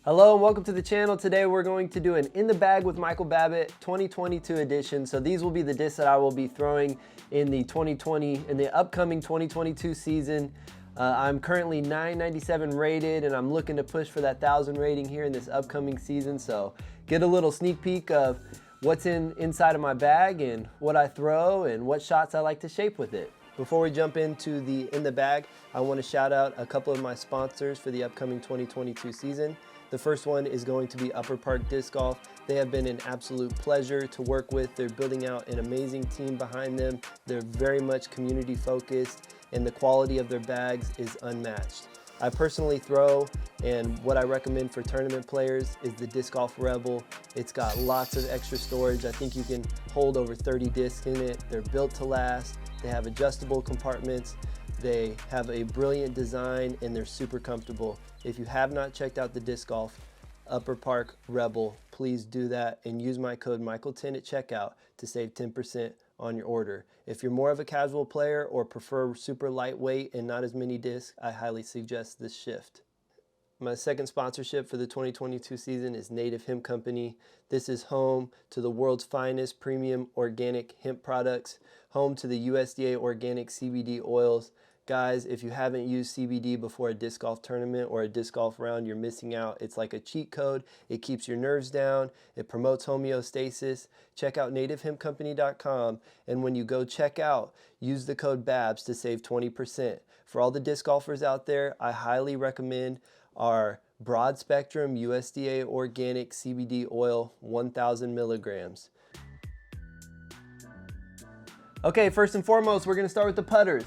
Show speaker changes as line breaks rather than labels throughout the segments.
Hello and welcome to the channel. Today we're going to do an In the Bag with Michael Babbitt 2022 edition. So these will be the discs that I will be throwing in the upcoming 2022 season. I'm currently 997 rated and I'm looking to push for that 1,000 rating here in this upcoming season. So get a little sneak peek of what's inside of my bag and what I throw and what shots I like to shape with it. Before we jump into the In the Bag, I want to shout out a couple of my sponsors for the upcoming 2022 season. The first one is going to be Upperpark Disc Golf. They have been an absolute pleasure to work with. They're building out an amazing team behind them. They're very much community focused and the quality of their bags is unmatched. I personally throw, and what I recommend for tournament players is the Disc Golf Rebel. It's got lots of extra storage. I think you can hold over 30 discs in it. They're built to last. They have adjustable compartments. They have a brilliant design and they're super comfortable. If you have not checked out the Disc Golf Upperpark Rebel, please do that and use my code Michael10 at checkout to save 10% on your order. If you're more of a casual player or prefer super lightweight and not as many discs, I highly suggest this shift. My second sponsorship for the 2022 season is Native Hemp Company. This is home to the world's finest premium organic hemp products, home to the USDA organic CBD oils. Guys, if you haven't used CBD before a disc golf tournament or a disc golf round, you're missing out. It's like a cheat code. It keeps your nerves down. It promotes homeostasis. Check out nativehempcompany.com, and when you go check out, use the code BABBS to save 20%. For all the disc golfers out there, I highly recommend our broad spectrum USDA organic CBD oil, 1,000 milligrams. Okay, first and foremost, we're gonna start with the putters.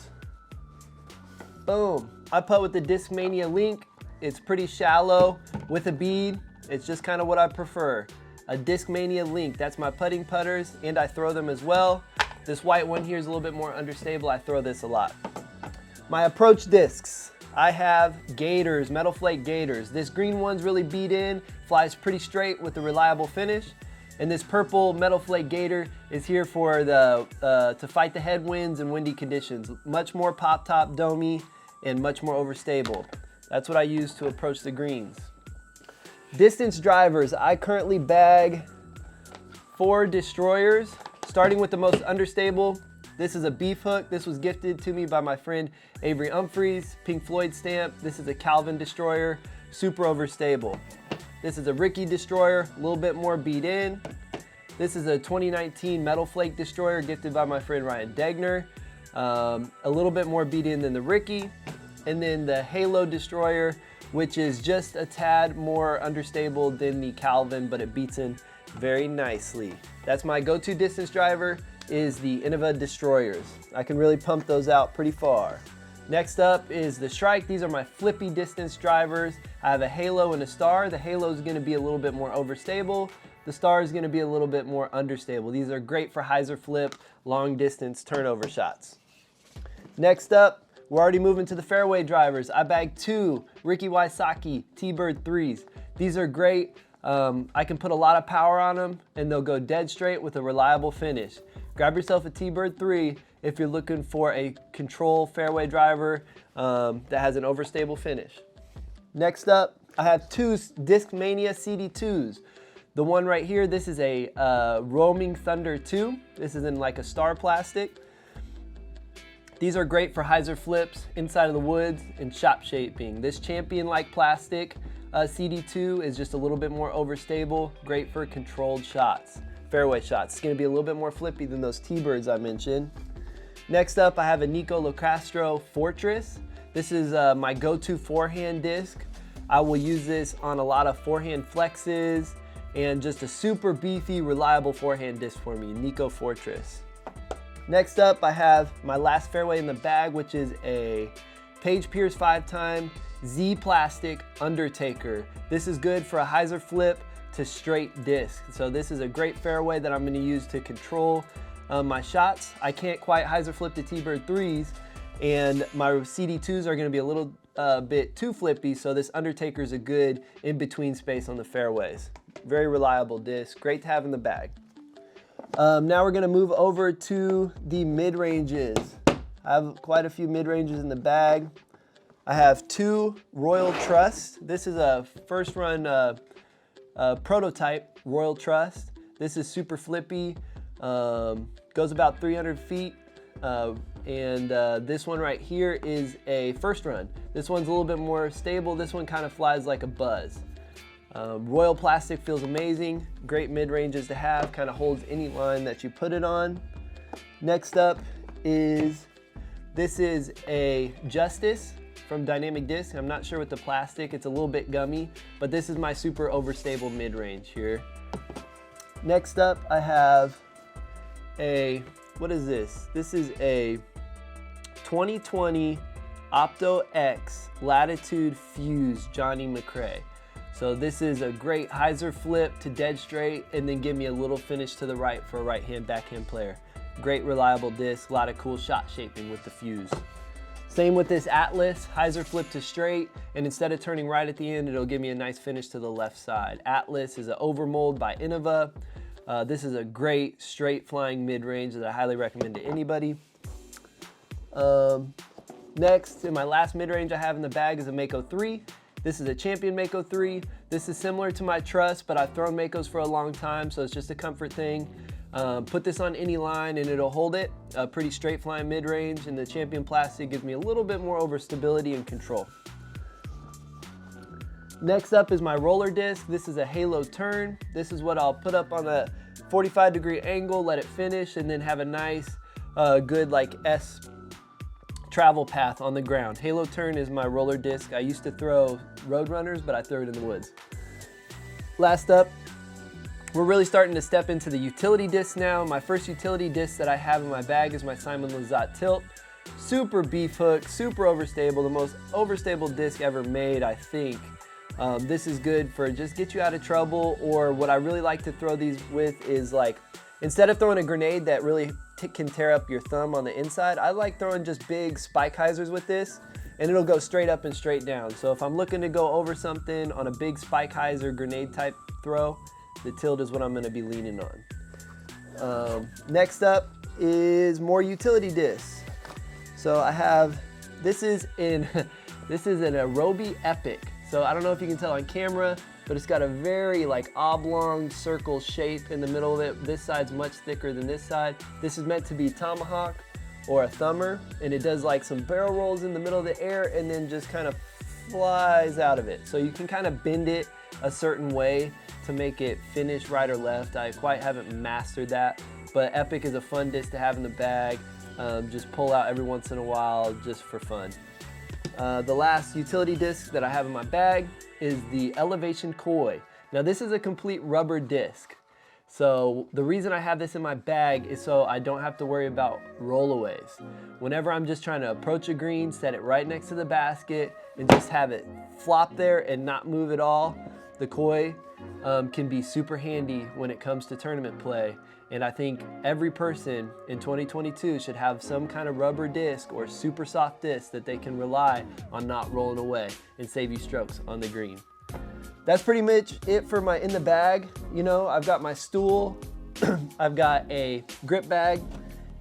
Boom. I putt with the Discmania Link. It's pretty shallow with a bead. It's just kind of what I prefer. A Discmania Link, that's my putting putters, and I throw them as well. This white one here is a little bit more understable. I throw this a lot. My approach discs. I have Gators, Metal Flake Gators. This green one's really beat in, flies pretty straight with a reliable finish. And this purple Metal Flake Gator is here for to fight the headwinds and windy conditions. Much more pop top domey and much more overstable. That's what I use to approach the greens. Distance drivers, I currently bag 4 destroyers, starting with the most understable. This is a beef hook. This was gifted to me by my friend Avery Humphreys, Pink Floyd stamp. This is a Calvin destroyer, super overstable. This is a Ricky destroyer, a little bit more beat in. This is a 2019 Metal Flake destroyer gifted by my friend Ryan Degner. A little bit more beat in than the Ricky. And then the Halo destroyer, which is just a tad more understable than the Calvin, but it beats in very nicely. That's my go-to distance driver, is the Innova destroyers. I can really pump those out pretty far. Next up is the Shrike. These are my flippy distance drivers. I have a Halo and a Star. The Halo is going to be a little bit more overstable. The Star is going to be a little bit more understable. These are great for hyzer flip, long distance turnover shots. Next up, we're already moving to the Fairway Drivers. I bagged 2 Ricky Wysocki T-Bird 3s. These are great. I can put a lot of power on them and they'll go dead straight with a reliable finish. Grab yourself a T-Bird 3 if you're looking for a control fairway driver that has an overstable finish. Next up, I have 2 Discmania CD2s. The one right here, this is a Roaming Thunder 2. This is in like a star plastic. These are great for hyzer flips, inside of the woods, and shop shaping. This champion-like plastic CD2 is just a little bit more overstable, great for controlled shots, fairway shots. It's gonna be a little bit more flippy than those T-Birds I mentioned. Next up, I have a Nico Locastro Fortress. This is my go-to forehand disc. I will use this on a lot of forehand flexes and just a super beefy, reliable forehand disc for me, Nico Fortress. Next up, I have my last fairway in the bag, which is a Page Pierce 5-time Z Plastic Undertaker. This is good for a hyzer flip to straight disc. So this is a great fairway that I'm gonna use to control my shots. I can't quite hyzer flip the T-Bird 3s, and my CD2s are gonna be a little bit too flippy, so this Undertaker is a good in-between space on the fairways. Very reliable disc, great to have in the bag. Now we're gonna move over to the mid-ranges. I have quite a few mid-ranges in the bag. I have 2 Royal Trust. This is a first run prototype Royal Trust. This is super flippy, goes about 300 feet. This one right here is a first run. This one's a little bit more stable. This one kind of flies like a buzz. Royal plastic feels amazing. Great mid-ranges to have, kind of holds any line that you put it on. Next up is, this is a Justice from Dynamic Disc. I'm not sure with the plastic, it's a little bit gummy, but this is my super overstable mid-range here. Next up, I have a, what is this? This is a 2020 Opto X Latitude Fuse Johnny McRae. So this is a great hyzer flip to dead straight and then give me a little finish to the right for a right-hand backhand player. Great reliable disc, a lot of cool shot shaping with the fuse. Same with this Atlas, hyzer flip to straight, and instead of turning right at the end, it'll give me a nice finish to the left side. Atlas is an overmold by Innova. This is a great straight flying mid-range that I highly recommend to anybody. Next, in my last mid-range I have in the bag is a Mako 3. This is a Champion Mako 3. This is similar to my Trust, but I've thrown Makos for a long time, so it's just a comfort thing. Put this on any line and it'll hold it. A pretty straight flying mid-range, and the Champion plastic gives me a little bit more overstability and control. Next up is my roller disc. This is a Halo Turn. This is what I'll put up on a 45-degree angle, let it finish, and then have a nice, good like S travel path on the ground. Halo Turn is my roller disc. I used to throw Roadrunners, but I throw it in the woods. Last up, we're really starting to step into the utility disc now. My first utility disc that I have in my bag is my Simon Lizotte Tilt. Super beef hook, super overstable, the most overstable disc ever made, I think. This is good for just get you out of trouble, or what I really like to throw these with is like, instead of throwing a grenade that really can tear up your thumb on the inside, I like throwing just big spike hyzers with this, and it'll go straight up and straight down. So if I'm looking to go over something on a big spike hyzer grenade type throw, the Tilt is what I'm gonna be leaning on. Next up is more utility discs. So I have, this is an Arobi Epic. So I don't know if you can tell on camera, but it's got a very like oblong circle shape in the middle of it. This side's much thicker than this side. This is meant to be tomahawk or a thumber, and it does like some barrel rolls in the middle of the air and then just kind of flies out of it. So you can kind of bend it a certain way to make it finish right or left. I quite haven't mastered that, but Epic is a fun disc to have in the bag. Just pull out every once in a while just for fun. The last utility disc that I have in my bag is the Elevation Koi. Now this is a complete rubber disc. So the reason I have this in my bag is so I don't have to worry about rollaways. Whenever I'm just trying to approach a green, set it right next to the basket and just have it flop there and not move at all, the Koi can be super handy when it comes to tournament play. And I think every person in 2022 should have some kind of rubber disc or super soft disc that they can rely on not rolling away and save you strokes on the green. That's pretty much it for my in the bag. You know, I've got my stool, I've got a grip bag,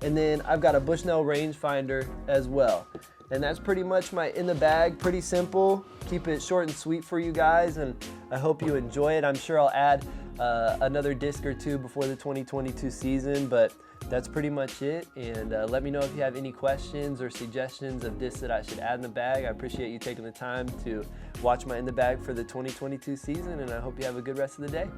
and then I've got a Bushnell rangefinder as well. And that's pretty much my in the bag, pretty simple. Keep it short and sweet for you guys, and I hope you enjoy it. I'm sure I'll add another disc or two before the 2022 season, but that's pretty much it. And let me know if you have any questions or suggestions of discs that I should add in the bag. I appreciate you taking the time to watch my in the bag for the 2022 season, and I hope you have a good rest of the day.